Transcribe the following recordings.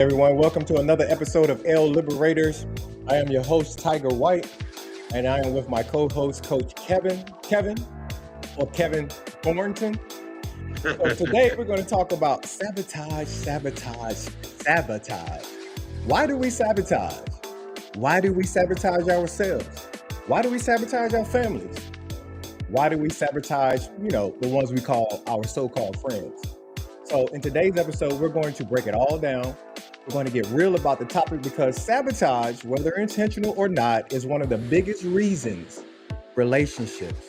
Everyone, welcome to another episode of L Liberators. I am your host, Tiger White, and I am with my co-host, Coach Kevin Thornton. So today we're going to talk about sabotage. Why do we sabotage? Why do we sabotage ourselves? Why do we sabotage our families? Why do we sabotage, the ones we call our so-called friends? So in today's episode, we're going to break it all down. We're going to get real about the topic because sabotage, whether intentional or not, is one of the biggest reasons relationships,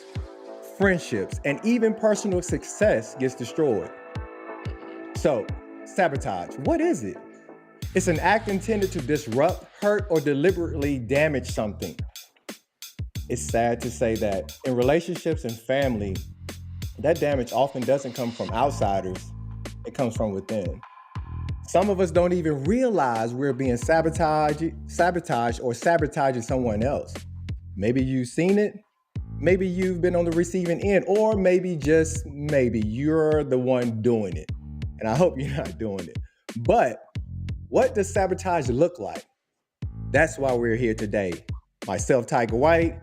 friendships, and even personal success gets destroyed. So, sabotage, what is it? It's an act intended to disrupt, hurt, or deliberately damage something. It's sad to say that in relationships and family, that damage often doesn't come from outsiders, it comes from within. Some of us don't even realize we're being sabotaged or sabotaging someone else. Maybe you've seen it, maybe you've been on the receiving end, or maybe just maybe you're the one doing it. And I hope you're not doing it. But what does sabotage look like? That's why we're here today. Myself, Tiger White,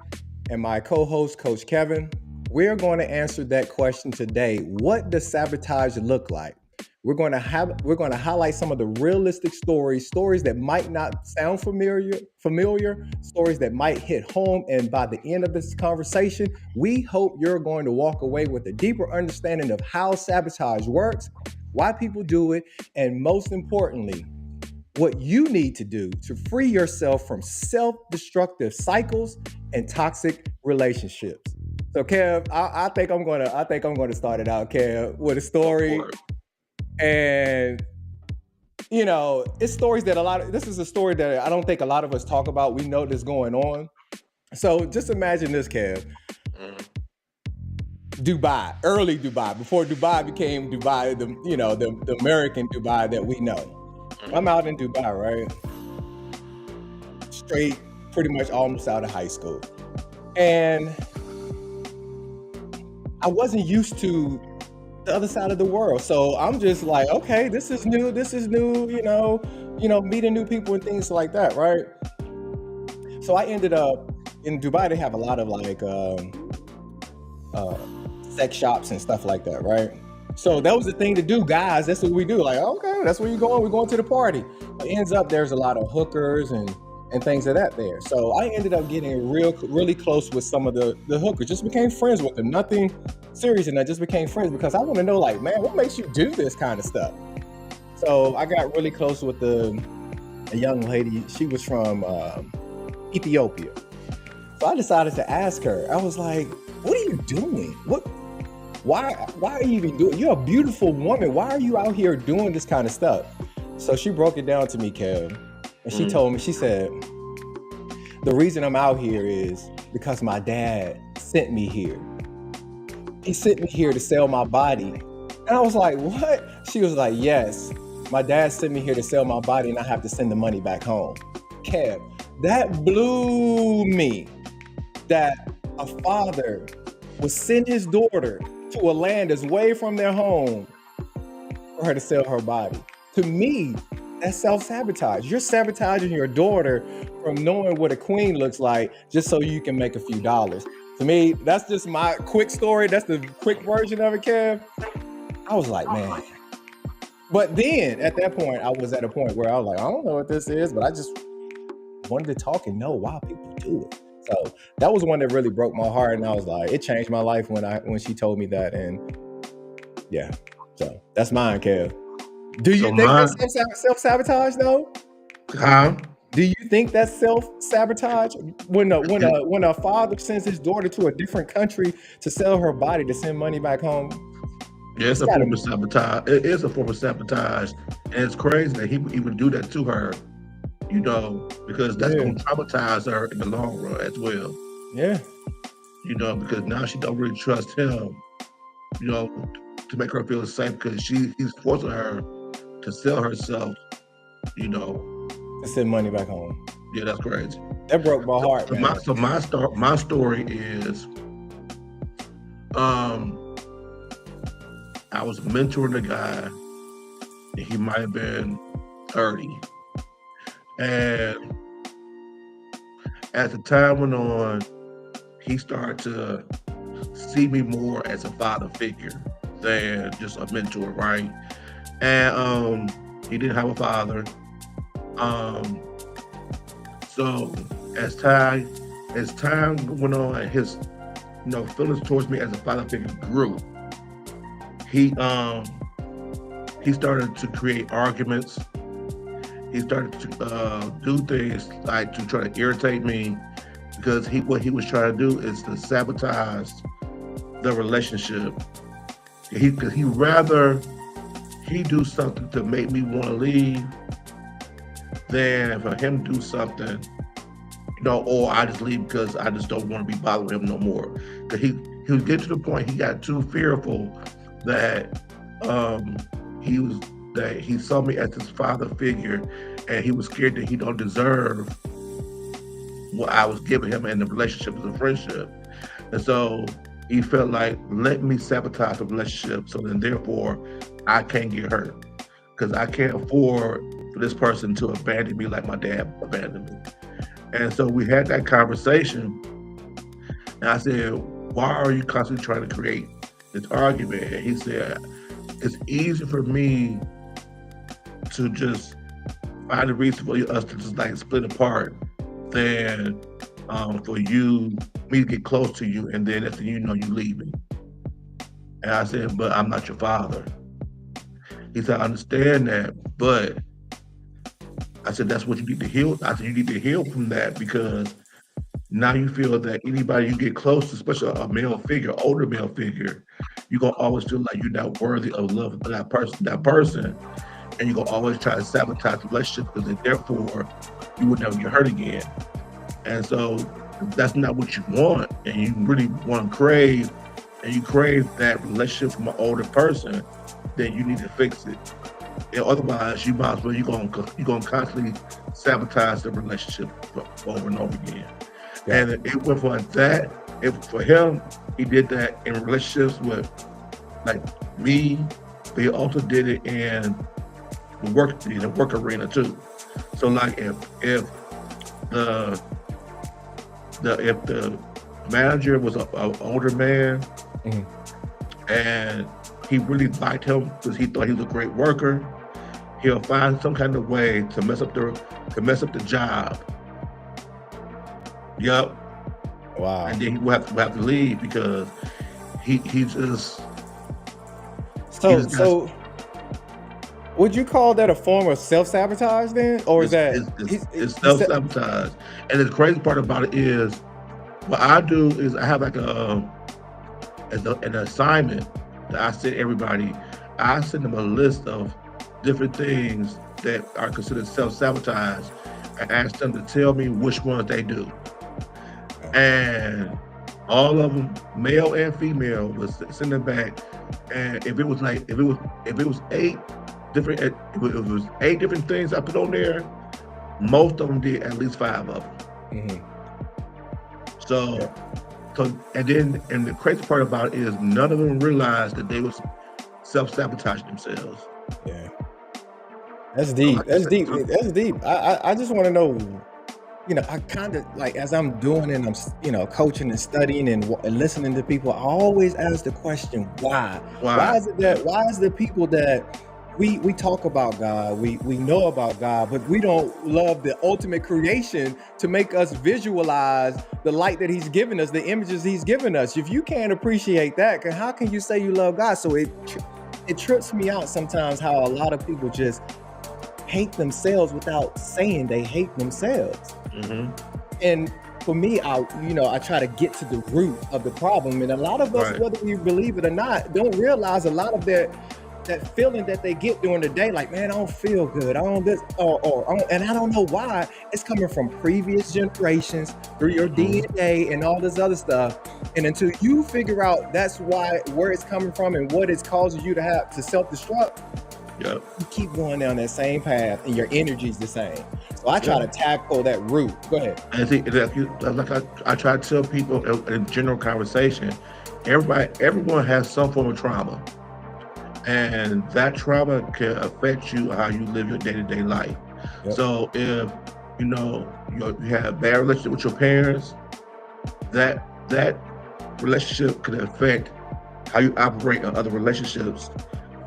and my co-host, Coach Kevin. We're going to answer that question today. What does sabotage look like? We're going to highlight some of the realistic stories that might not sound familiar, stories that might hit home. And by the end of this conversation, we hope you're going to walk away with a deeper understanding of how sabotage works, why people do it, and most importantly, what you need to do to free yourself from self-destructive cycles and toxic relationships. So, Kev, I think I'm going to start it out, Kev, with a story. And, it's stories that this is a story that I don't think a lot of us talk about. We know this going on. So just imagine this, Kev. Dubai, early Dubai, before Dubai became Dubai, the American Dubai that we know. I'm out in Dubai, right? Straight, pretty much almost out of high school. And I wasn't used to the other side of the world. So I'm just like, okay, this is new, meeting new people and things like that, right? So I ended up in Dubai. They have a lot of sex shops and stuff like that, right? So that was the thing to do, guys. That's what we do. Like, okay, that's where you're going. We're going to the party. It ends up there's a lot of hookers and things of that there. So I ended up getting really close with some of the hookers. Just became friends with them. Nothing serious, and I just became friends because I want to know, like, man, what makes you do this kind of stuff? So I got really close with a young lady. She was from Ethiopia. So I decided to ask her. I was like, what are you doing? Why are you even doing? You're a beautiful woman. Why are you out here doing this kind of stuff? So she broke it down to me, Kev. And she told me, she said, the reason I'm out here is because my dad sent me here. He sent me here to sell my body. And I was like, what? She was like, yes, my dad sent me here to sell my body and I have to send the money back home. Kev, that blew me that a father would send his daughter to a land that's way from their home for her to sell her body. To me, that's self-sabotage. You're sabotaging your daughter from knowing what a queen looks like just so you can make a few dollars. To me, that's just my quick story. That's the quick version of it, Kev. I was like, man. But then at that point, I was at a point where I was like, I don't know what this is, but I just wanted to talk and know why people do it. So that was one that really broke my heart. And I was like, it changed my life when she told me that. And yeah, so that's mine, Kev. Do you think that's self-sabotage though? Huh? Do you think that's self-sabotage when a father sends his daughter to a different country to sell her body to send money back home? Yeah, it's a form of sabotage. It is a form of sabotage, and it's crazy that he would even do that to her. Because that's going to traumatize her in the long run as well. Yeah. Because now she don't really trust him. To make her feel safe because he's forcing her to sell herself, to send money back home. Yeah, that's crazy. That broke my heart, man. My story is, I was mentoring a guy, and he might have been 30. And as the time went on, he started to see me more as a father figure than just a mentor, right? And he didn't have a father. Um, so as time went on, and his feelings towards me as a father figure grew. He um he started to create arguments. He started to do things like to try to irritate me because what he was trying to do is to sabotage the relationship. Because he rather he do something to make me want to leave than for him to do something, or I just leave because I just don't want to be bothering him no more. Because he was getting to the point he got too fearful that he was that he saw me as his father figure, and he was scared that he don't deserve what I was giving him in the relationship as a friendship. And so he felt like, let me sabotage the relationship so then therefore I can't get hurt. Because I can't afford for this person to abandon me like my dad abandoned me. And so we had that conversation, and I said, why are you constantly trying to create this argument? And he said, it's easy for me to just find a reason for us to just like split apart than for me to get close to you and then after you leave me. And I said, but I'm not your father. He said, I understand that, but I said, that's what you need to heal. I said, you need to heal from that because now you feel that anybody you get close to, especially a male figure, older male figure, you're going to always feel like you're not worthy of love for that person. And you're going to always try to sabotage the relationship because therefore you would never get hurt again. And so that's not what you want. And you really want to crave that relationship from an older person, then you need to fix it. And otherwise, you're gonna constantly sabotage the relationship over and over again. Yeah. And it went for that. For him, he did that in relationships with like me, but he also did it in the work arena too. So like if the manager was an older man, and he really liked him because he thought he was a great worker, he'll find some kind of way to mess up the job. Yep. Wow. And then he will have to leave because he just. So would you call that a form of self-sabotage then, or is that it's self-sabotage? And the crazy part about it is, what I do is I have like an assignment that I send everybody. I send them a list of different things that are considered self-sabotage and ask them to tell me which ones they do. And all of them, male and female, was sending back. And if it was 8 different things I put on there, most of them did at least 5 of them. So and the crazy part about it is none of them realized that they was self-sabotaging themselves. Yeah. That's deep. That's deep. That's deep. I just want to know, I kind of like, as I'm doing and I'm, coaching and studying and listening to people, I always ask the question, why? Why is the people that we talk about God, we know about God, but we don't love the ultimate creation to make us visualize the light that he's given us, the images he's given us. If you can't appreciate that, how can you say you love God? So it trips me out sometimes how a lot of people just hate themselves without saying they hate themselves. And for me, I try to get to the root of the problem. And a lot of us, whether we believe it or not, don't realize a lot of that feeling that they get during the day, like, man, I don't feel good. I don't this, and I don't know why. It's coming from previous generations through your DNA and all this other stuff. And until you figure out where it's coming from and what it's causing you to have to self-destruct, you keep going down that same path and your energy's the same. So I try to tackle that root. Go ahead. I think I try to tell people in general conversation, everyone has some form of trauma. and that trauma can affect you how you live your day-to-day life. Yep. So if you have bad relationship with your parents, that relationship could affect how you operate in other relationships,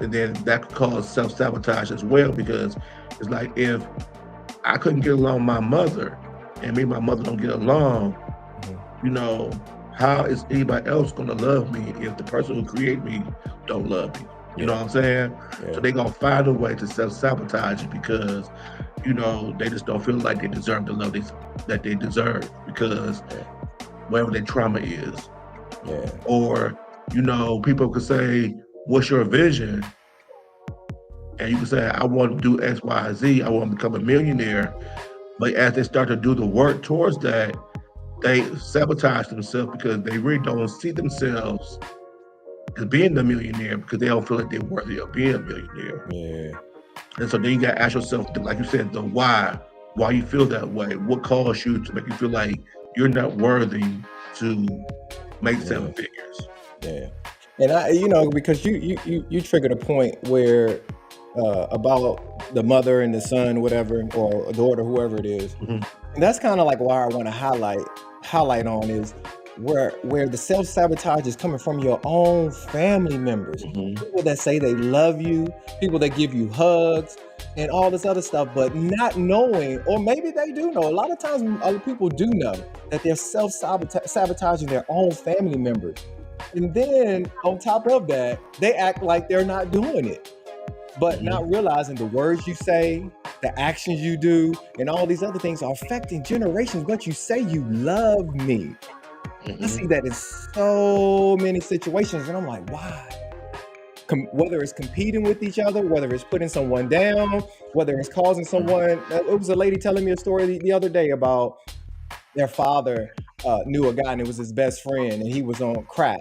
and then that could cause self-sabotage as well, because it's like, if I couldn't get along with my mother, and me and my mother don't get along, Mhm. you know, how is anybody else gonna love me if the person who created me don't love me? You know Yeah. what I'm saying? So Yeah. they gonna find a way to self-sabotage it, because they just don't feel like they deserve the love that they deserve, because Yeah. whatever their trauma is. Yeah. Or, people could say, what's your vision? And you can say, I want to do X, Y, Z. I want to become a millionaire. But as they start to do the work towards that, they sabotage themselves, because they really don't see themselves as being the millionaire, because they don't feel like they're worthy of being a millionaire. Yeah. And so then you got to ask yourself, like you said, the why you feel that way. What caused you to make you feel like you're not worthy to make seven Yeah. figures? Yeah. And because you triggered a point where about the mother and the son, whatever, or a daughter, whoever it is. Mhm, And that's kind of like why I want to highlight on is where the self-sabotage is coming from your own family members. mhm. People that say they love you, people that give you hugs and all this other stuff, but not knowing, or maybe they do know. A lot of times other people do know that they're self-sabotaging their own family members. And then on top of that, they act like they're not doing it, but Mhm, not realizing the words you say, the actions you do, and all these other things are affecting generations. But you say you love me. I mhm. see that in so many situations, and I'm like, why? Whether it's competing with each other, whether it's putting someone down, whether it's causing someone. It was a lady telling me a story the other day about their father knew a guy, and it was his best friend, and he was on crack,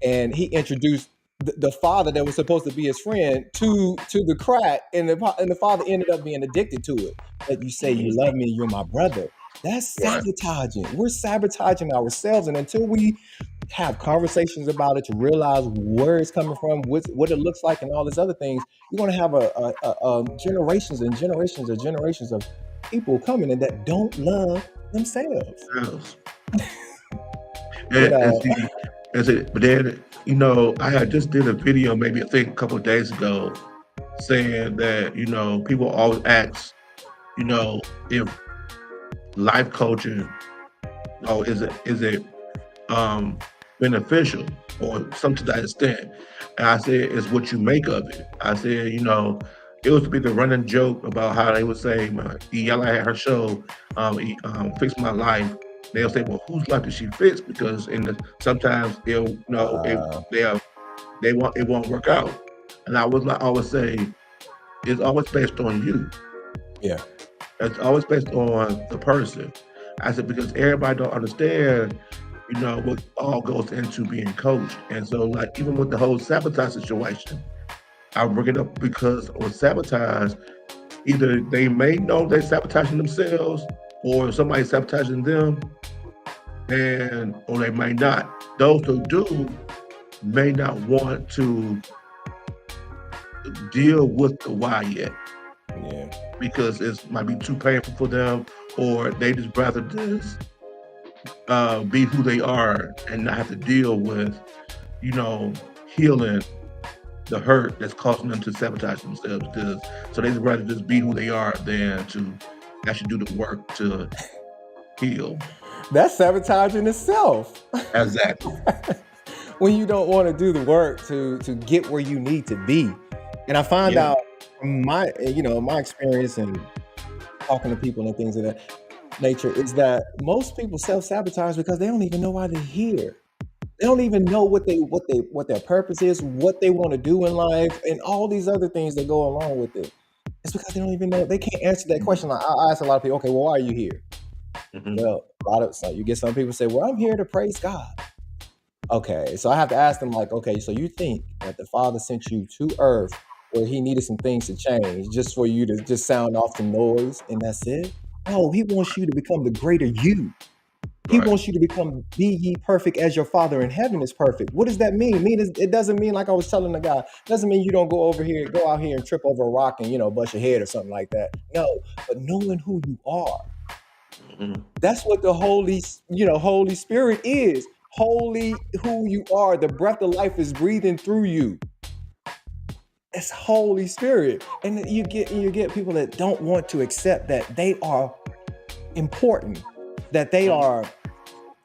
and he introduced the father that was supposed to be his friend to the crack, and the father ended up being addicted to it. But you say you Mhm. love me, you're my brother. That's Right. sabotaging. We're sabotaging ourselves, and until we have conversations about it to realize where it's coming from, what it looks like, and all these other things, you're going to have generations and generations and generations of people coming in that don't love themselves. Yes. You And know, see, but then, I had just did a video, maybe I think a couple of days ago, saying that, people always ask, if life coaching, is it um, beneficial or something to that extent. And I said, it's what you make of it. I said, it used to be the running joke about how they would say, Yella had her show, Fix My Life. They'll say, well, whose life did she fix? Because sometimes uh, it won't work out. And I always say, it's always based on you. yeah, It's always based on the person. I said, because everybody don't understand, what all goes into being coached. And so, like, even with the whole sabotage situation, I bring it up because with sabotage, either they may know they're sabotaging themselves, or somebody's sabotaging them, or they may not. Those who do may not want to deal with the why yet, yeah, because it might be too painful for them, or they just rather just be who they are and not have to deal with, you know, healing the hurt that's causing them to sabotage themselves. Because so they'd rather just be who they are than to actually do the work to heal. that's sabotaging itself. Exactly. When you don't want to do the work to get where you need to be. And I find Yeah. out from my experience and talking to people and things of that nature is that most people self-sabotage because they don't even know why they're here. They don't even know what their purpose is, what they want to do in life, and all these other things that go along with it. It's because they don't even know. They can't answer that question. Like I ask a lot of people, okay, well, why are you here? Hmm. Well, you get some people say, well, I'm here to praise God. Okay, so I have to ask them, like, okay, so you think that the Father sent you to Earth where He needed some things to change just for you to just sound off some noise and that's it? No, He wants you to become the greater you. He Right. wants you to be ye perfect as your Father in heaven is perfect. What does that mean? It doesn't mean, like I was telling the guy, it doesn't mean you don't go out here and trip over a rock and, bust your head or something like that. No, but knowing who you are. Mhm. That's what the Holy Spirit is. Holy who you are. The breath of life is breathing through you. It's Holy Spirit. And you get people that don't want to accept that they are important, that they are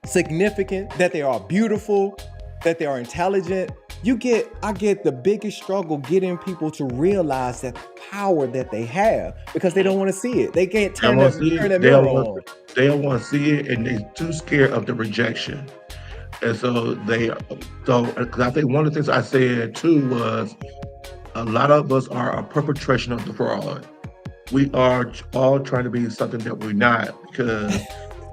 significant, that they are beautiful, that they are intelligent. I get the biggest struggle getting people to realize that power that they have, because they don't want to see it. They can't They don't want to see turn it. that mirror on. They don't want to see it, and they're too scared of the rejection. And so because I think one of the things I said too was a lot of us are a perpetration of the fraud. We are all trying to be something that we're not because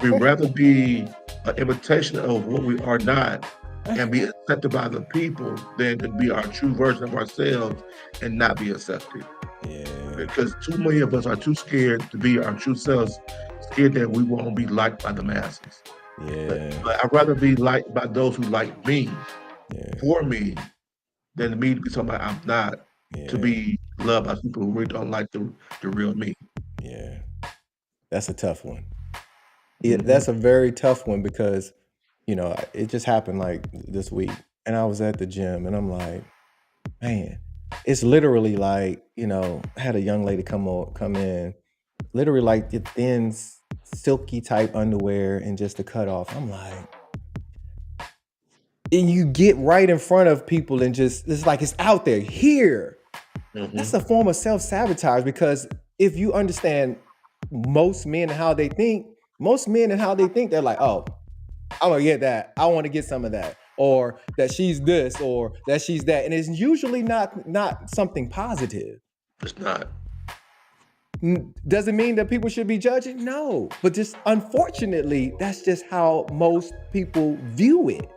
we rather be an imitation of what we are not and be accepted by the people than to be our true version of ourselves and not be accepted. Yeah, Because too many of us are too scared to be our true selves, scared that we won't be liked by the masses. yeah, But I'd rather be liked by those who like me yeah, for me than me to be somebody I'm not, to yeah, be loved by people who really don't like the real me. yeah. That's a tough one. Hmm. That's a very tough one because, it just happened like this week. And I was at the gym and I'm like, man, it's literally like, I had a young lady come in, literally like the thin, silky type underwear and just the cutoff. I'm like, and you get right in front of people and just, it's like it's out there here. That's Hmm. a form of self-sabotage, because if you understand most men and how they think, they're like, oh, I'm gonna get that. I want to get some of that, or that she's this, or that she's that, and it's usually not something positive. It's not. Does it mean that people should be judging? No, but just unfortunately, that's just how most people view it.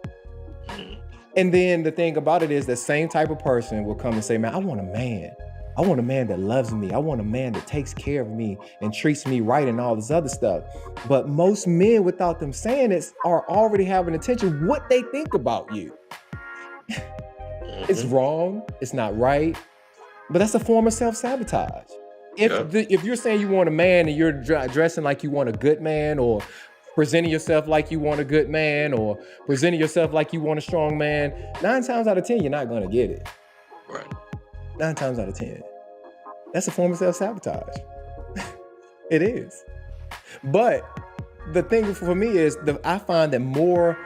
Mhm. And then the thing about it is, the same type of person will come and say, man, I want a man. I want a man that loves me. I want a man that takes care of me and treats me right and all this other stuff. But most men, without them saying it, are already having attention what they think about you. It's Mhm. wrong. It's not right. But that's a form of self-sabotage. If Yeah. if you're saying you want a man and you're dressing like you want a good man, or presenting yourself like you want a good man, or presenting yourself like you want a strong man, 9 times out of 10, you're not going to get it. Right. 9 times out of 10. That's a form of self-sabotage. It is. But the thing for me is, I find that more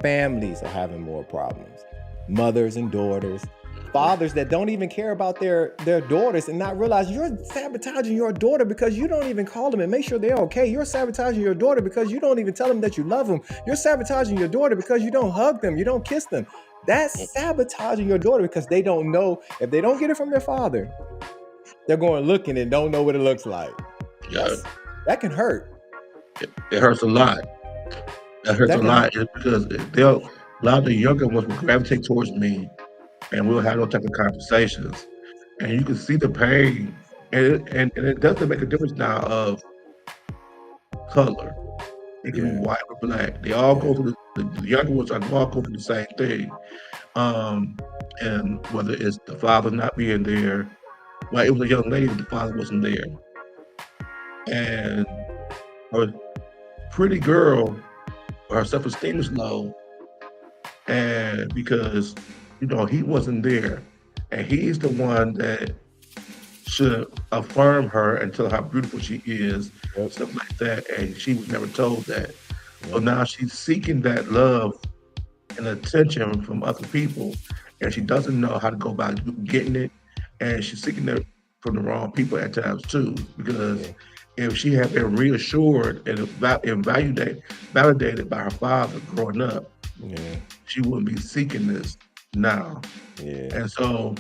families are having more problems. Mothers and daughters, Mhm. fathers that don't even care about their daughters and not realize you're sabotaging your daughter because you don't even call them and make sure they're okay. You're sabotaging your daughter because you don't even tell them that you love them. You're sabotaging your daughter because you don't hug them, you don't kiss them. That's sabotaging your daughter, because they don't know, if they don't get it from their father, they're going looking and don't know what it looks like. Yeah. That can hurt. It hurts a lot. That hurts a That can hurt. lot because a lot of the younger ones will gravitate towards me, and we'll have those type of conversations, and you can see the pain, and it doesn't make a difference now of color. It can be Yeah, white or black. They all go yeah, through the younger ones are all go through the same thing. Um, and whether it's the father not being there, well, it was a young lady, the father wasn't there, and her pretty girl, her self-esteem is low, and because he wasn't there, and he's the one that should affirm her and tell her how beautiful she is, yep, stuff like that, and she was never told that. So yep, now she's seeking that love and attention from other people, and she doesn't know how to go about getting it, and she's seeking it from the wrong people at times too. Because yeah, if she had been reassured and validated by her father growing up, yeah, she wouldn't be seeking this now. yeah, And so,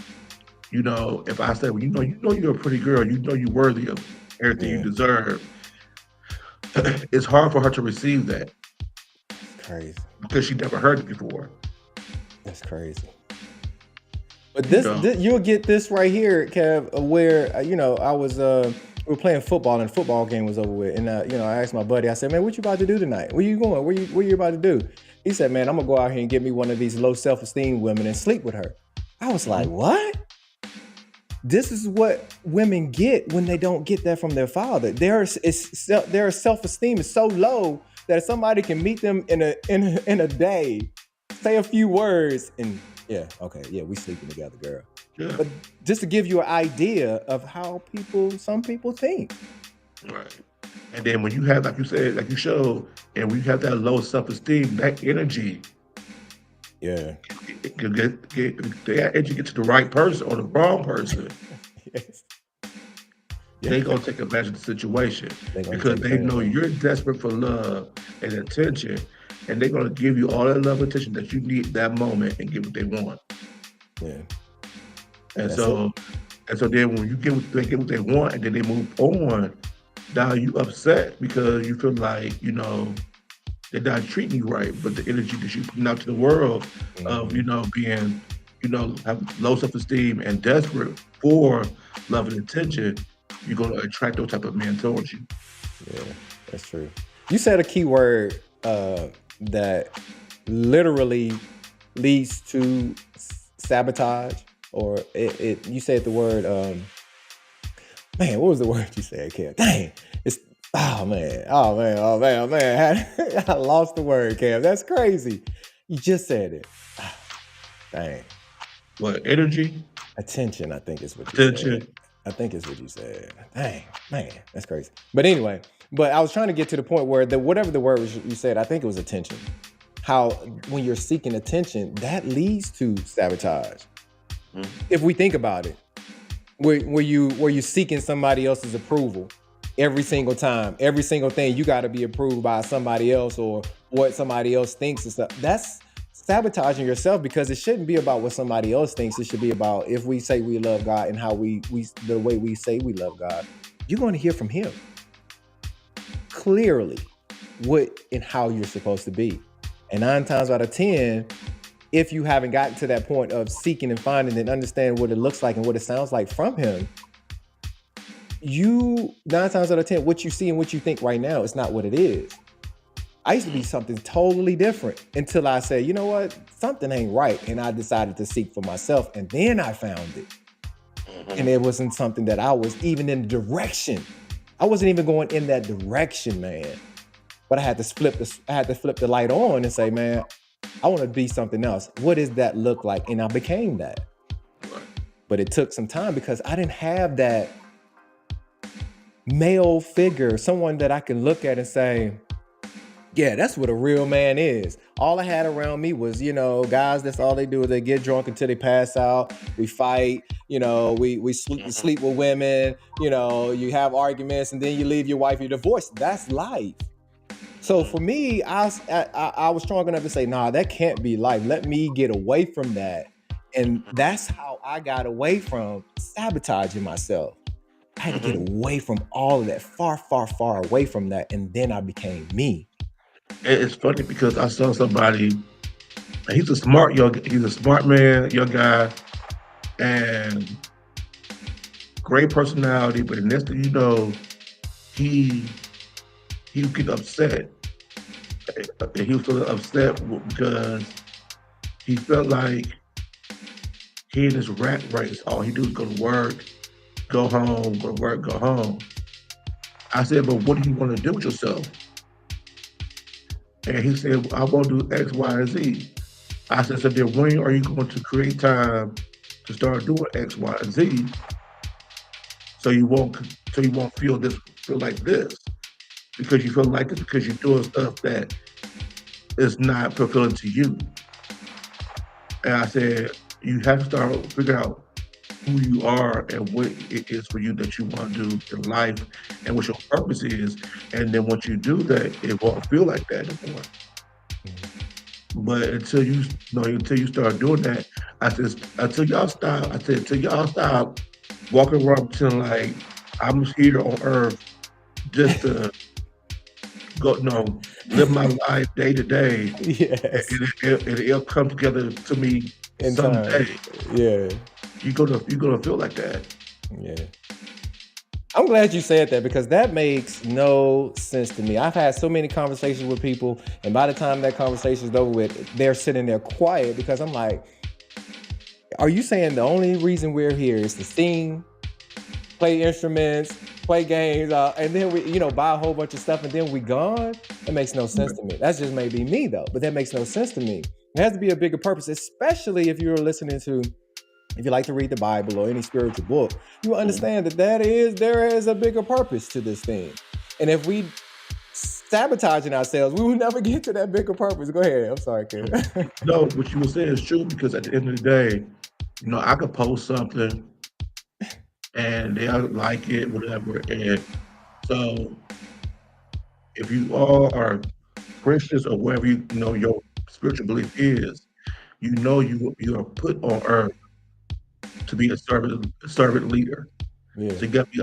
if I say, well, you're a pretty girl, you're worthy of everything you yeah. deserve, it's hard for her to receive that It's crazy. because she never heard it before. That's crazy. But You this, know, this you'll get this right here, Kev, where I was we were playing football and the football game was over with. And I asked my buddy, I said, man, what you about to do tonight? Where you going? What you about to do? He said, man, I'm gonna go out here and get me one of these low self-esteem women and sleep with her. I was like, what? This is what women get when they don't get that from their father. Their self-esteem is so low that somebody can meet them in a day, say a few words, and we sleeping together, girl. Yeah. But just to give you an idea of how some people think. Right. And then when you have, like you said, like you showed, and when you have that low self-esteem, that energy, Yeah. that energy get to the right person or the wrong person, Yes. they're gonna take advantage of the situation They're gonna because take they know advantage. you're desperate for love and attention, and they're gonna give you all that love and attention that you need at that moment and get what they want. Yeah. And That's so, then when you they get what they want, and then they move on, now you upset because you feel like they're not treating you right, but the energy that you putting out to the world of being have low self-esteem and desperate for love and attention, you're gonna attract those type of men towards you. Yeah, that's true. You said a key word that literally leads to sabotage, or you said the word. Man, what was the word you said, Kev? Dang, it's oh man. I lost the word, Kev. That's crazy. You just said it. Dang. What energy? Attention, I think is what you said. Attention. I think it's what you said. Dang, man, that's crazy. But anyway, I was trying to get to the point where whatever the word was you said, I think it was attention. How when you're seeking attention, that leads to sabotage. If we think about it, where you seeking somebody else's approval every single time, every single thing you got to be approved by somebody else or what somebody else thinks and stuff. That's sabotaging yourself, because it shouldn't be about what somebody else thinks. It should be about if we say we love God and how the way we say we love God, you're going to hear from Him clearly what and how you're supposed to be. And 9 times out of 10, if you haven't gotten to that point of seeking and finding and understanding what it looks like and what it sounds like from Him, 9 times out of 10, what you see and what you think right now is not what it is. I used to be something totally different until I said, you know what, something ain't right. And I decided to seek for myself, and then I found it. And it wasn't something that I was even in the direction. I wasn't even going in that direction, man. But I had to flip the light on and say, man, I want to be something else. What does that look like? And I became that. But it took some time because I didn't have that male figure, someone that I can look at and say, yeah, that's what a real man is. All I had around me was, guys, that's all they do is they get drunk until they pass out. We fight, we sleep with women, you have arguments, and then you leave your wife, you're divorced. That's life. So for me, I was strong enough to say, nah, that can't be life. Let me get away from that. And that's how I got away from sabotaging myself. I had to get away from all of that, far, far, far away from that. And then I became me. It's funny because I saw somebody, he's a smart man, young guy, and great personality, but the next thing you know, he would get upset. He was feeling upset because he felt like he in this rat race. All he do is go to work, go home, go to work, go home. I said, but what do you want to do with yourself? And he said, I want to do X, Y, and Z. I said, so then when are you going to create time to start doing X, Y, and Z so you won't feel like this? Because you feel like this because you're doing stuff that is not fulfilling to you. And I said, you have to start figuring out who you are and what it is for you that you want to do in life and what your purpose is. And then once you do that, it won't feel like that anymore. But until you start doing that, until y'all stop walking around pretending like I'm here on earth just to live my life day to day. Yes. And it'll come together to me In someday. time. Yeah. You're gonna feel like that. Yeah. I'm glad you said that because that makes no sense to me. I've had so many conversations with people, and by the time that conversation is over with, they're sitting there quiet because I'm like, are you saying the only reason we're here is to sing, play instruments, play games, and then we, buy a whole bunch of stuff and then we gone? That makes no sense to me. That's just maybe me though, but that makes no sense to me. There has to be a bigger purpose, especially if you're listening to, if you like to read the Bible or any spiritual book, you understand that there is a bigger purpose to this thing. And if we sabotaging ourselves, we will never get to that bigger purpose. Go ahead. I'm sorry, Ken. No, what you were saying is true because at the end of the day, I could post something and they'll like it, whatever. And so if you all are Christians or wherever your spiritual belief is, you are put on earth to be a servant leader. Yeah. So you got to be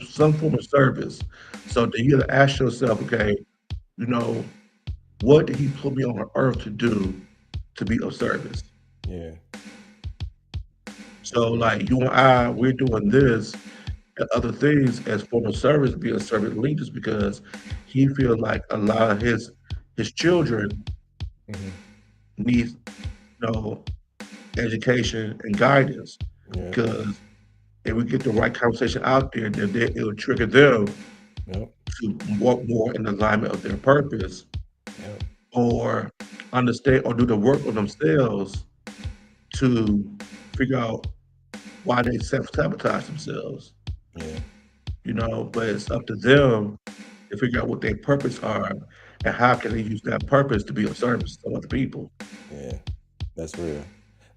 some form of service. So then you got to ask yourself, okay, what did he put me on earth to do to be of service? Yeah. So like you and I, we're doing this and other things as form of service, being servant leaders because he feels like a lot of his children need education and guidance because if we get the right conversation out there, then it'll trigger them to walk more in alignment of their purpose or understand or do the work on themselves to figure out why they self-sabotage themselves. But it's up to them to figure out what their purpose are and how can they use that purpose to be of service to other people. Yeah, that's real.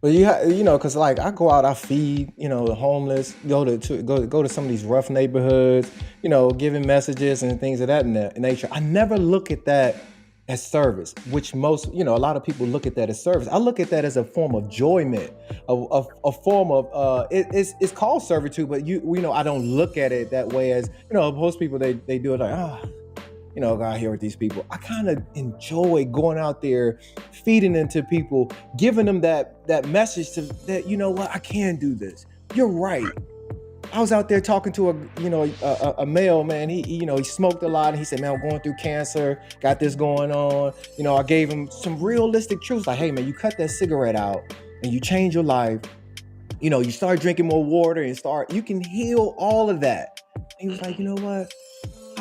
But because like I go out, I feed, the homeless, go to some of these rough neighborhoods, giving messages and things of that nature. I never look at that as service, which most, a lot of people look at that as service. I look at that as a form of enjoyment, a form of it's called servitude, but I don't look at it that way as most people they do it like go out here with these people. I kind of enjoy going out there, feeding into people, giving them that message that what, I can do this. You're right. I was out there talking to a male man. He smoked a lot, and he said, "Man, I'm going through cancer. Got this going on." I gave him some realistic truths, like, "Hey, man, you cut that cigarette out, and you change your life. You start drinking more water, and you can heal all of that." And he was like, "You know what?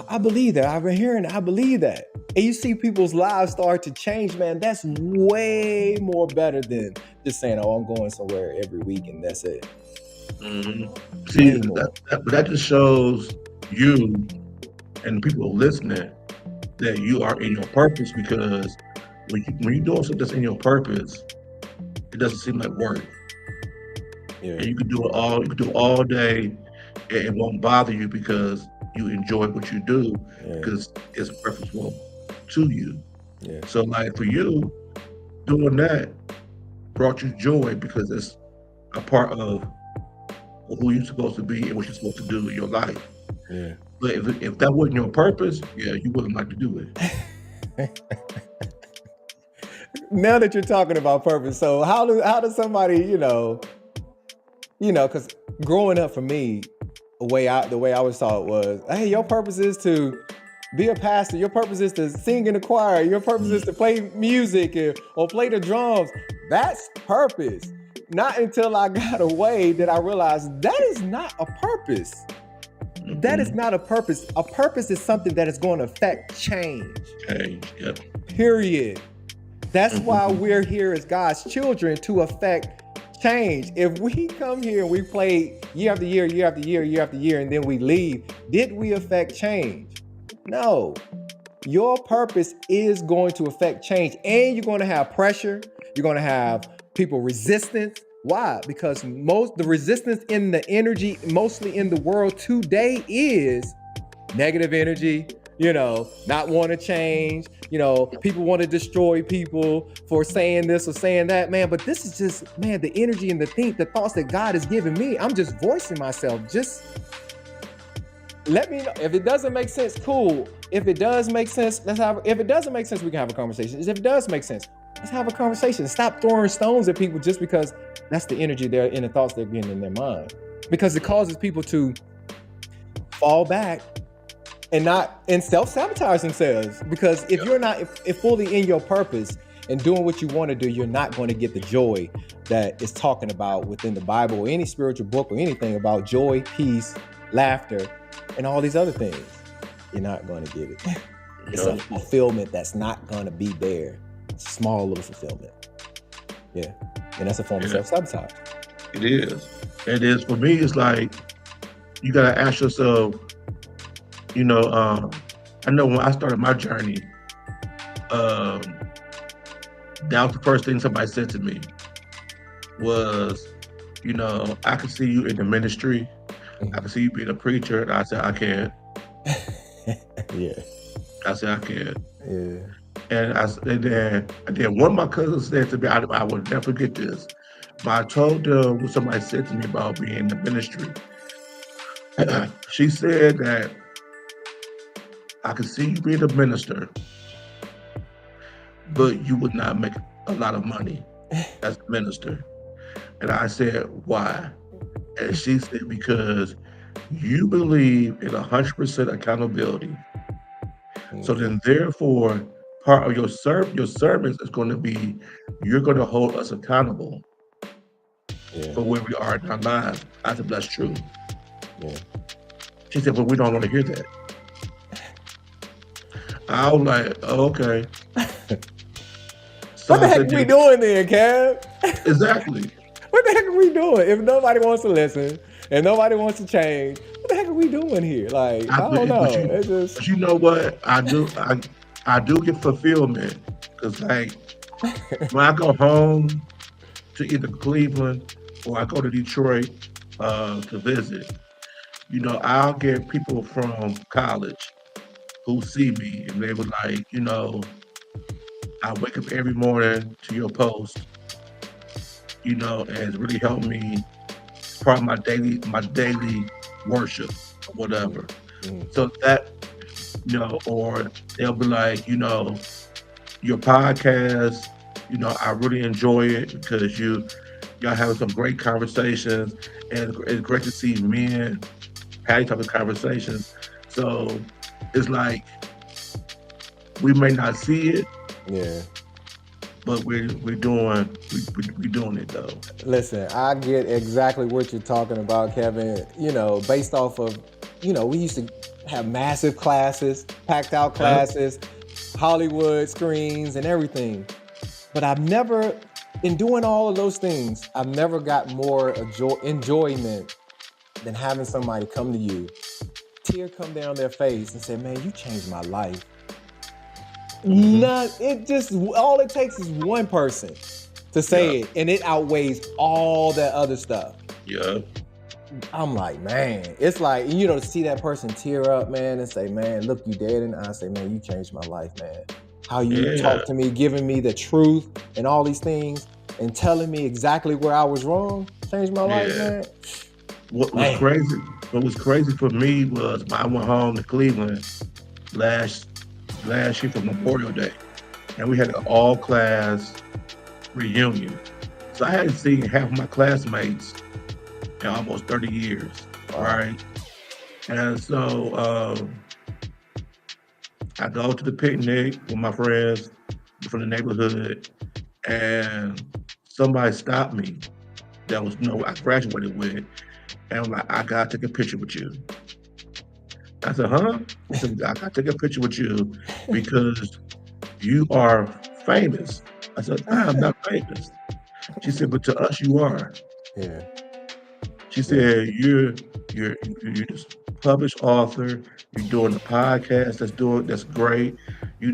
I believe that. I've been hearing that. I believe that." And you see people's lives start to change, man. That's way more better than just saying, "Oh, I'm going somewhere every week and that's it." See, that just shows you and people listening that you are in your purpose because when you're doing something that's in your purpose, it doesn't seem like work. And you can do it all day and it won't bother you because you enjoy what you do because it's purposeful to you. So like for you, doing that brought you joy because it's a part of who you're supposed to be and what you're supposed to do in your life. But if that wasn't your purpose, you wouldn't like to do it. Now that you're talking about purpose, so how does somebody, because growing up for me, the way I was taught was, hey, your purpose is to be a pastor. Your purpose is to sing in the choir. Your purpose is to play music or play the drums. That's purpose. Not until I got away did I realize that is not a purpose. That is not a purpose. A purpose is something that is going to affect change. Period. That's why we're here as God's children, to affect change. If we come here and we play year after year, year after year, year after year, and then we leave, did we affect change? No. Your purpose is going to affect change, and you're going to have pressure. You're going to have people resistance. Why? Because the resistance in the energy, mostly in the world today, is negative energy, not want to change, people want to destroy people for saying this or saying that, man. But this is just, man, the energy and the thoughts that God has given me. I'm just voicing myself. Just let me know. If it doesn't make sense, cool. If it does make sense, if it doesn't make sense, we can have a conversation. If it does make sense, let's have a conversation. Stop throwing stones at people just because that's the energy they're in, the thoughts they're getting in their mind. Because it causes people to fall back and self-sabotage themselves, because if you're not if fully in your purpose and doing what you want to do, you're not going to get the joy that is talking about within the Bible or any spiritual book or anything about joy, peace, laughter, and all these other things. You're not going to get it. It's a fulfillment that's not going to be there. It's a small little fulfillment. Yeah. And that's a form of self-sabotage. It is. It is. For me, it's like, you got to ask yourself, I know when I started my journey, that was the first thing somebody said to me was, I can see you in the ministry. I can see you being a preacher. And I said, I can't. Yeah. I said, I can't. Yeah. And then one of my cousins said to me, I will never forget this. But I told them what somebody said to me about being in the ministry. She said that I could see you being a minister, but you would not make a lot of money as a minister. And I said, why? And she said, because you believe in 100% accountability. So then, therefore, part of your service is going to be, you're going to hold us accountable for where we are in our lives. I said, that's true. Yeah. She said, but we don't want to hear that. I was like, oh, okay. So what the heck are we doing then, Kev? Exactly. What the heck are we doing? If nobody wants to listen and nobody wants to change, what the heck are we doing here? Like, I don't know. But you know what? I do get fulfillment, because like when I go home to either Cleveland or I go to Detroit to visit, I'll get people from college who see me and they were like, I wake up every morning to your post, and it's really helped me. It's part of my daily worship or whatever. So that, or they'll be like, your podcast, I really enjoy it because y'all having some great conversations, and it's great to see men having type of conversations. So it's like, we may not see it, but we're doing it though. Listen, I get exactly what you're talking about, Kevin. Based off of, we used to have massive classes, packed out classes, Hollywood screens and everything. But I've never, in doing all of those things, I've never got more enjoyment than having somebody come to you, tear come down their face and say, man, you changed my life. All it takes is one person to say it, and it outweighs all that other stuff. Yeah. I'm like, man, it's like, to see that person tear up, man, and say, man, look you dead in the eye, say, man, you changed my life, man. How you talk to me, giving me the truth and all these things and telling me exactly where I was wrong, changed my life, man. What was crazy for me was I went home to Cleveland last year for Memorial Day, and we had an all-class reunion. So I hadn't seen half of my classmates in almost 30 years, right? And so I go to the picnic with my friends from the neighborhood, and somebody stopped me that was I graduated with, and I'm like, I gotta take a picture with you. I said, huh? I said, I gotta take a picture with you because you are famous. I said, I'm not famous. She said, but to us, you are. Yeah. She said, you're just published author. You're doing a podcast that's great. You're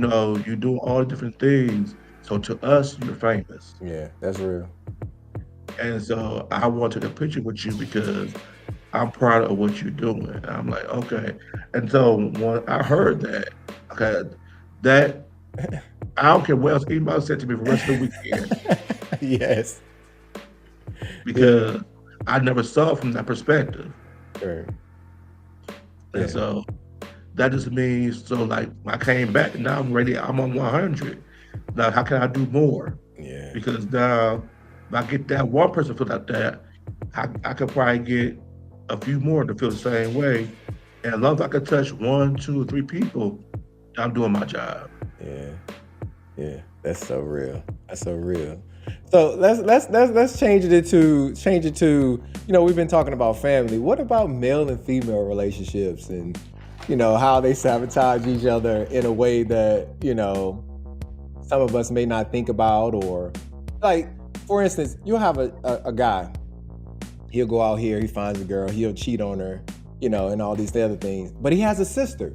doing all the different things. So to us, you're famous. Yeah, that's real. And so I want to take a picture with you because I'm proud of what you're doing. And I'm like, okay. And so when I heard that, that I don't care what else anybody said to me for the rest of the weekend. Yes. Because I never saw it from that perspective. Sure. And so that just means, so like I came back and now I'm ready, I'm on 100. Now how can I do more? Yeah. Because now if I get that one person feel like that, I could probably get a few more to feel the same way And as long as I can touch one, two, or three people, I'm doing my job. Yeah. Yeah, that's so real. That's so real. So let's change it to we've been talking about family. What about male and female relationships and how they sabotage each other in a way that some of us may not think about, or like for instance, you'll have a guy, he'll go out here, he finds a girl, he'll cheat on her, and all these other things, but he has a sister.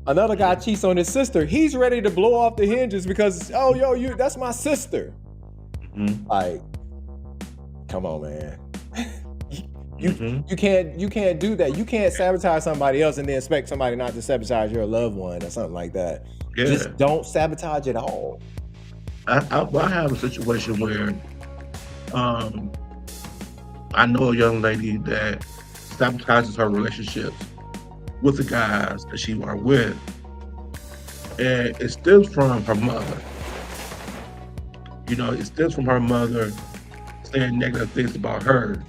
Another guy cheats on his sister. He's ready to blow off the hinges because, that's my sister. Mm-hmm. Like, come on, man. you Mm-hmm. you can't do that. You can't sabotage somebody else and then expect somebody not to sabotage your loved one or something like that. Yeah. Just don't sabotage at all. I have a situation where I know a young lady that sabotages her relationships with the guys that she are with. And it stems from her mother. It stems from her mother saying negative things about her.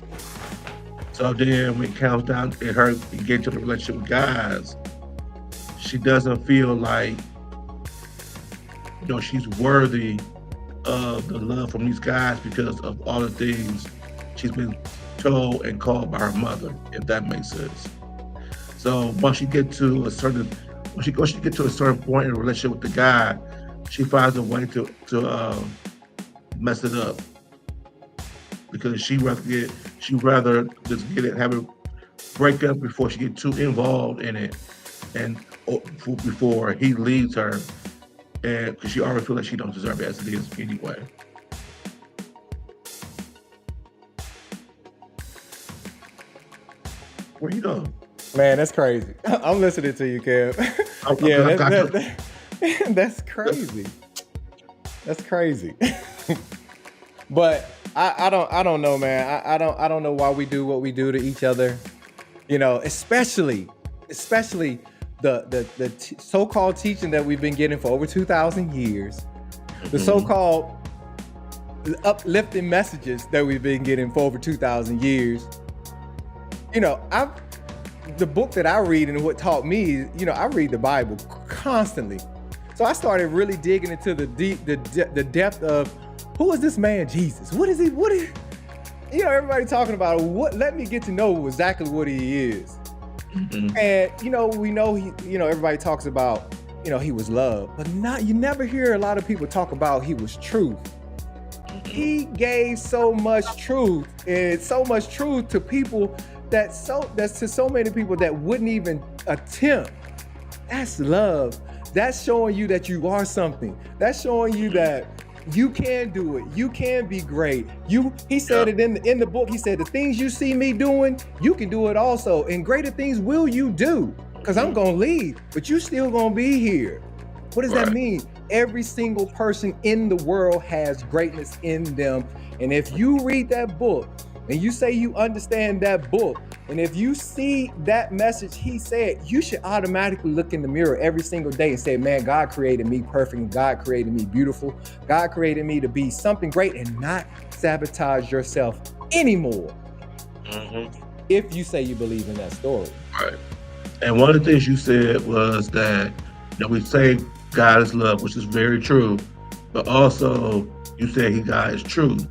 So then when it comes down to her getting to the relationship with guys, she doesn't feel like, she's worthy of the love from these guys because of all the things she's been told and called by her mother, if that makes sense. So once you get to a certain point in a relationship with the guy, she finds a way to mess it up because she rather just get it, have it break up before she get too involved in it, and before he leaves her, and because she already feels like she don't deserve it as it is anyway. Where you go? Man, that's crazy. I'm listening to you, Kev. That's crazy. That's crazy. But I don't know, man. I don't know why we do what we do to each other. Especially the so-called teaching that we've been getting for over 2,000 years. The so-called uplifting messages that we've been getting for over 2,000 years. The book that I read and what taught me, I read the Bible constantly. So I started really digging into the depth of who is this man Jesus? What is he? Everybody talking about what? Let me get to know exactly what he is. Mm-hmm. And we know he, everybody talks about, he was love, but you never hear a lot of people talk about he was truth. He gave so much truth, and so much truth to people that's to so many people that wouldn't even attempt. That's love. That's showing you that you are something. That's showing you that you can do it. You can be great. He said it in the book. He said, the things you see me doing, you can do it also. And greater things will you do. Because I'm going to leave, but you still going to be here. What does that mean? Every single person in the world has greatness in them. And if you read that book, and you say you understand that book, and if you see that message he said, you should automatically look in the mirror every single day and say, man, God created me perfect. God created me beautiful. God created me to be something great, and not sabotage yourself anymore. Mm-hmm. If you say you believe in that story. Right. And one of the things you said was that we say God is love, which is very true, but also you said God is truth.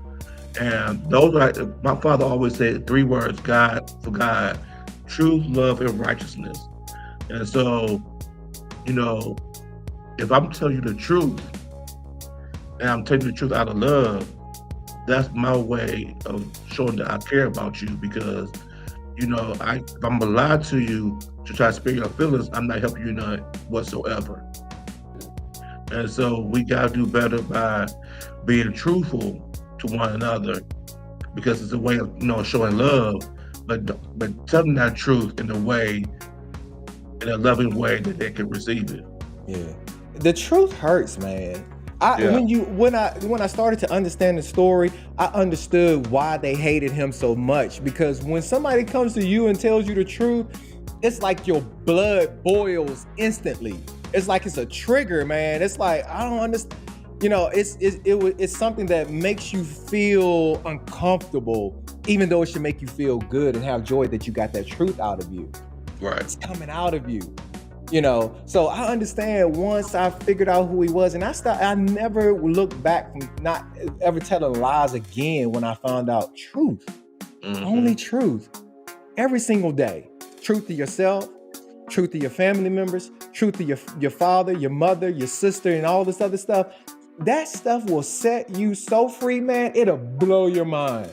And those are, my father always said 3 words, God for God, truth, love, and righteousness. And so, if I'm telling you the truth, and I'm telling you the truth out of love, that's my way of showing that I care about you, because, if I'm gonna lie to you to try to spare your feelings, I'm not helping you none whatsoever. And so we gotta do better by being truthful to one another, because it's a way of showing love, but telling that truth in a loving way that they can receive it. Yeah, the truth hurts, man. When I started to understand the story, I understood why they hated him so much. Because when somebody comes to you and tells you the truth, it's like your blood boils instantly. It's like it's a trigger, man. It's like, I don't understand. It's something that makes you feel uncomfortable, even though it should make you feel good and have joy that you got that truth out of you. Right. It's coming out of you. So I understand once I figured out who he was, and I never looked back from not ever telling lies again when I found out truth, only Mm-hmm. truth, every single day. Truth to yourself, truth to your family members, truth to your father, your mother, your sister, and all this other stuff. That stuff will set you so free, man. It'll blow your mind.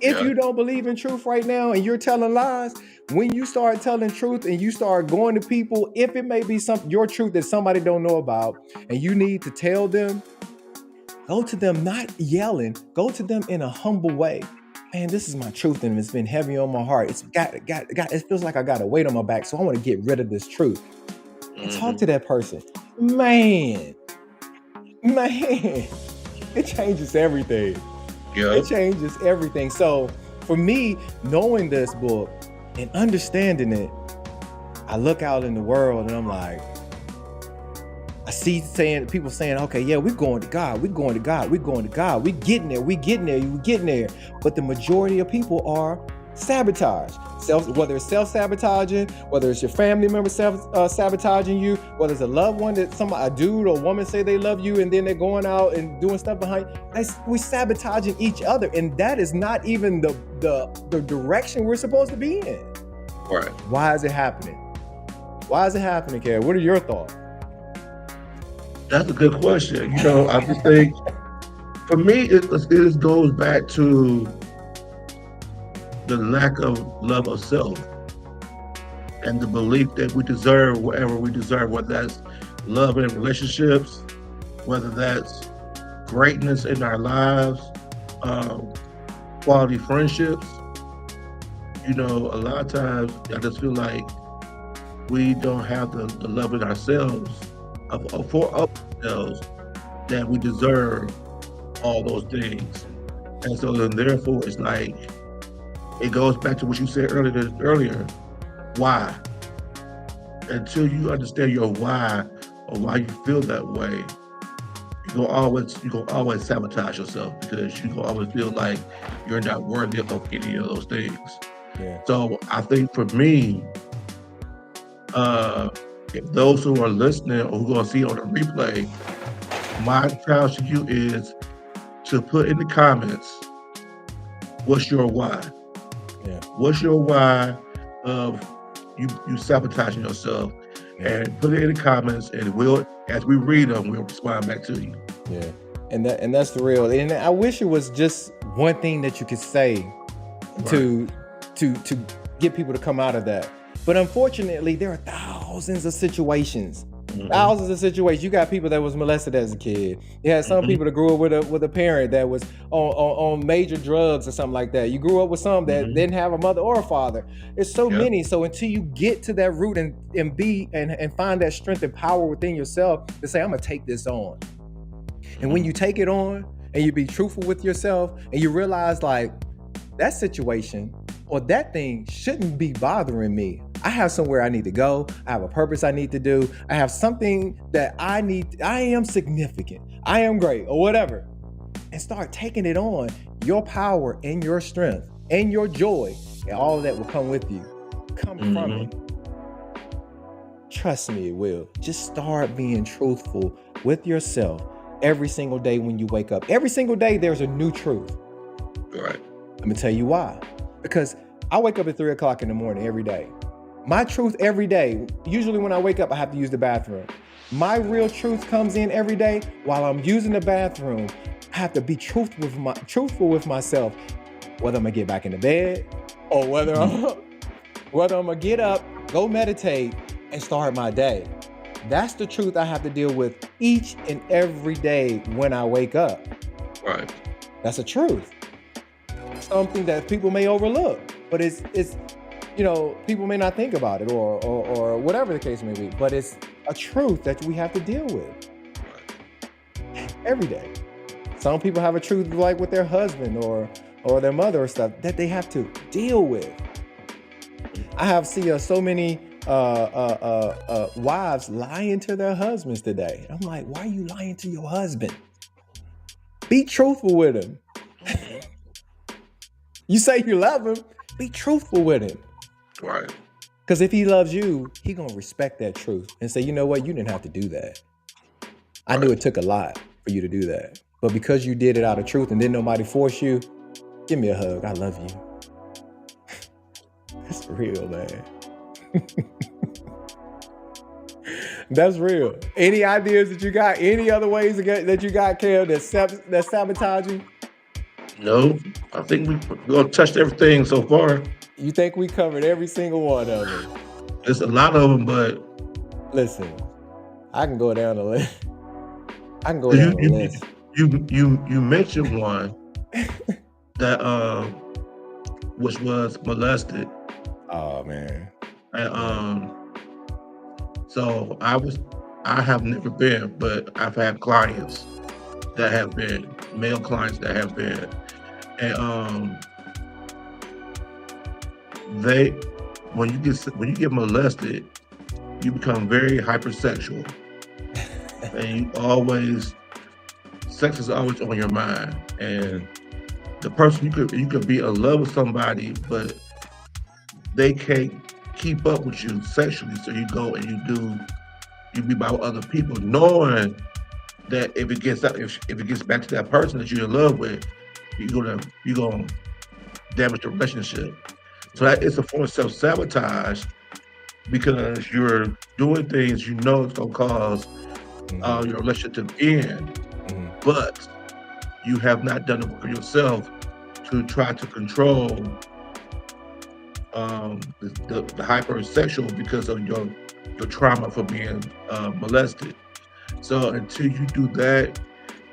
If Yeah. you don't believe in truth right now and you're telling lies, when you start telling truth and you start going to people, if it may be your truth that somebody don't know about, and you need to tell them, go to them not yelling, go to them in a humble way. Man, this is my truth, and it's been heavy on my heart. It's got it feels like I got a weight on my back, so I want to get rid of this truth. And talk Mm-hmm. to that person. Man, it changes everything. Yeah. It changes everything. So for me, knowing this book and understanding it, I look out in the world and I'm like, I see people saying, okay, yeah, we're going to God, we're going to God, we're going to God, we're getting there, we're getting there, we're getting there. But the majority of people are sabotage. Whether it's self-sabotaging, whether it's your family member sabotaging you, whether it's a loved one that a dude or woman say they love you and then they're going out and doing stuff behind, we sabotaging each other, and that is not even the direction we're supposed to be in. Right. Why is it happening? Why is it happening, Kerry? What are your thoughts? That's a good question. I just think for me, it goes back to the lack of love of self and the belief that we deserve whatever we deserve, whether that's love in relationships, whether that's greatness in our lives, quality friendships. A lot of times I just feel like we don't have the love in ourselves for ourselves that we deserve all those things. And so then therefore it's like it goes back to what you said earlier. Why? Until you understand your why or why you feel that way, you're gonna always sabotage yourself because you're gonna always feel like you're not worthy of any of those things. Yeah. So I think for me, if those who are listening or who are gonna see on the replay, my challenge to you is to put in the comments, what's your why? Yeah. What's your why of you sabotaging yourself? Yeah. And put it in the comments, and as we read them, we'll respond back to you. Yeah. And that's the real. And I wish it was just one thing that you could say to get people to come out of that. But unfortunately, there are thousands of situations. Mhm. Thousands of situations. You got people that was molested as a kid. You had some people that grew up with a parent that was on major drugs or something like that. You grew up with some that didn't have a mother or a father. It's so many. So until you get to that root and find that strength and power within yourself to say, I'm gonna take this on. And when you take it on and you be truthful with yourself and you realize like that situation or that thing shouldn't be bothering me. I have somewhere I need to go. I have a purpose I need to do. I have something that I am significant. I am great or whatever. And start taking it on. Your power and your strength and your joy and all of that will come with you. Come from it. Trust me, it will. Just start being truthful with yourself every single day when you wake up. Every single day there's a new truth. Right. Let me tell you why. Because I wake up at 3 o'clock in the morning every day. My truth every day, usually when I wake up, I have to use the bathroom. My real truth comes in every day while I'm using the bathroom. I have to be truthful with myself, whether I'm gonna get back in the bed or whether I'm gonna get up, go meditate, and start my day. That's the truth I have to deal with each and every day when I wake up. Right. That's a truth. Something that people may overlook, but it's people may not think about it or whatever the case may be, but it's a truth that we have to deal with every day. Some people have a truth like with their husband or their mother or stuff that they have to deal with. I have seen so many wives lying to their husbands today. I'm like, why are you lying to your husband? Be truthful with him. You say you love him, be truthful with him. Right. Because if he loves you, he gonna respect that truth and say, you know what, you didn't have to do that. I knew it took a lot for you to do that. But because you did it out of truth and didn't nobody force you, give me a hug. I love you. That's real, man. That's real. Any ideas that you got? Any other ways that you got, Kel, that sabotage you? No, I think we're gonna touch everything so far. You think we covered every single one of them? There's a lot of them, but listen, I can go down the list. I can go down the list. You mentioned one that which was molested. Oh man. And so I have never been, but I've had clients that have been, male clients that have been. And when you get molested, you become very hypersexual. And sex is always on your mind. And the person you could be in love with somebody, but they can't keep up with you sexually, so you go and you be by other people, knowing that if it gets back to that person that you're in love with, you're gonna damage the relationship. So that is a form of self-sabotage, because you're doing things you know it's gonna cause your relationship to end, but you have not done it for yourself to try to control the hypersexual because of your trauma for being molested. So until you do that,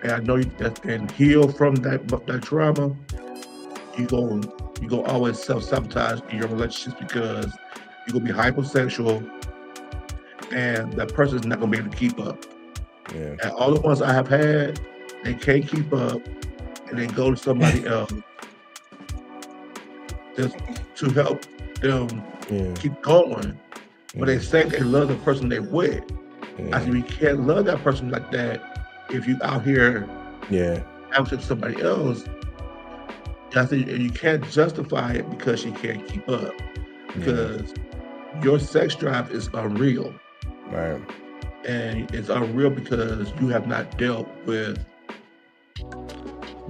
and I know and heal from that trauma, you gonna always self-sabotage in your relationships, because you're gonna be hypersexual, and that person's not gonna be able to keep up. Yeah. And all the ones I have had, they can't keep up, and they go to somebody else just to help them keep going. But they say they love the person they're with. I said, you can't love that person like that if you out here out with somebody else. I said, you can't justify it because she can't keep up, because your sex drive is unreal. Right. And it's unreal because you have not dealt with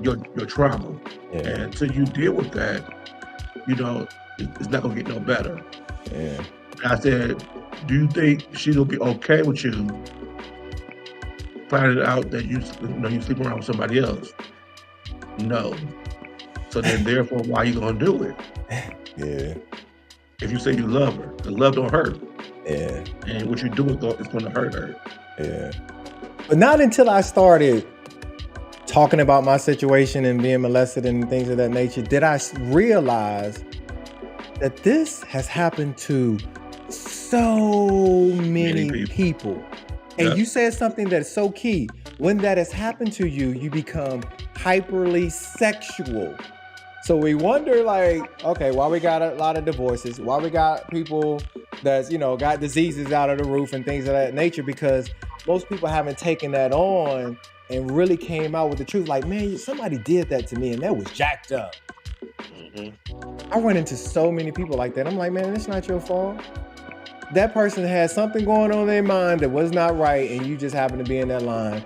your trauma. And until you deal with that, it's not gonna get no better. Yeah. I said, do you think she'll be okay with you finding out that you sleep around with somebody else? No. So then therefore, why are you gonna do it? Yeah. If you say you love her, the love don't hurt. Yeah. And what you do is gonna hurt her. Yeah. But not until I started talking about my situation and being molested and things of that nature did I realize that this has happened to so many people. And you said something that is so key. When that has happened to you, you become hyperly sexual. So we wonder, like, okay, why we got a lot of divorces, why we got people that's, got diseases out of the roof and things of that nature, because most people haven't taken that on and really came out with the truth. Like, man, somebody did that to me and that was jacked up. I run into so many people like that. I'm like, man, it's not your fault. That person had something going on in their mind that was not right, and you just happen to be in that line.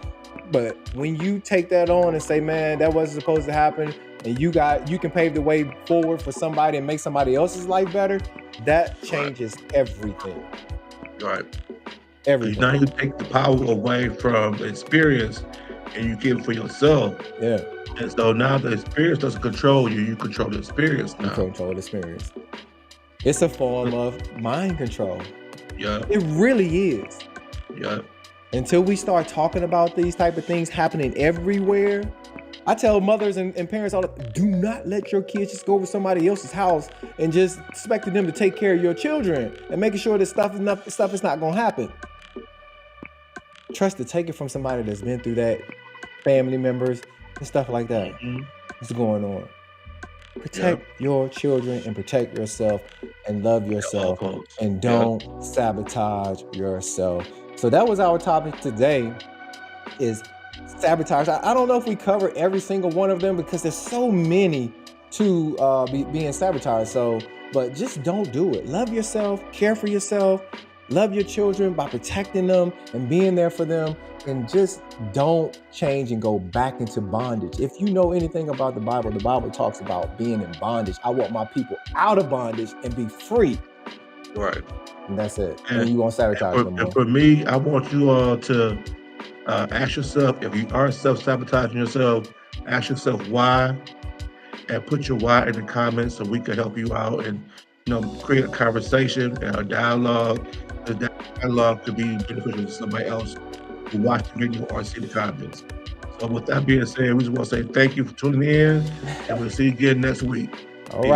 But when you take that on and say, man, that wasn't supposed to happen, and you can pave the way forward for somebody and make somebody else's life better, that changes everything. Right. Everything. Now you take the power away from the experience and you give it for yourself. Yeah. And so now the experience doesn't control you, you control the experience now. You control the experience. It's a form of mind control. Yeah. It really is. Yeah. Until we start talking about these type of things happening everywhere, I tell mothers and parents all do not let your kids just go over somebody else's house and just expecting them to take care of your children and making sure that stuff is not going to happen. Trust to take it from somebody that's been through that, family members and stuff like that. What's going on? Protect your children and protect yourself and love yourself and don't sabotage yourself. So that was our topic today, is sabotage. I don't know if we cover every single one of them because there's so many to being sabotaged. So but just don't do it. Love yourself, care for yourself, love your children by protecting them and being there for them, and just don't change and go back into bondage. If you know anything about the Bible talks about being in bondage. I want my people out of bondage and be free. Right. And that's it. And, And you won't sabotage no and more. for me, I want you all to ask yourself, if you are self-sabotaging yourself, ask yourself why, and put your why in the comments so we can help you out and create a conversation and a dialogue. Because that dialogue could be beneficial to somebody else who watched the video or see the comments. So with that being said, we just want to say thank you for tuning in, and we'll see you again next week. All right.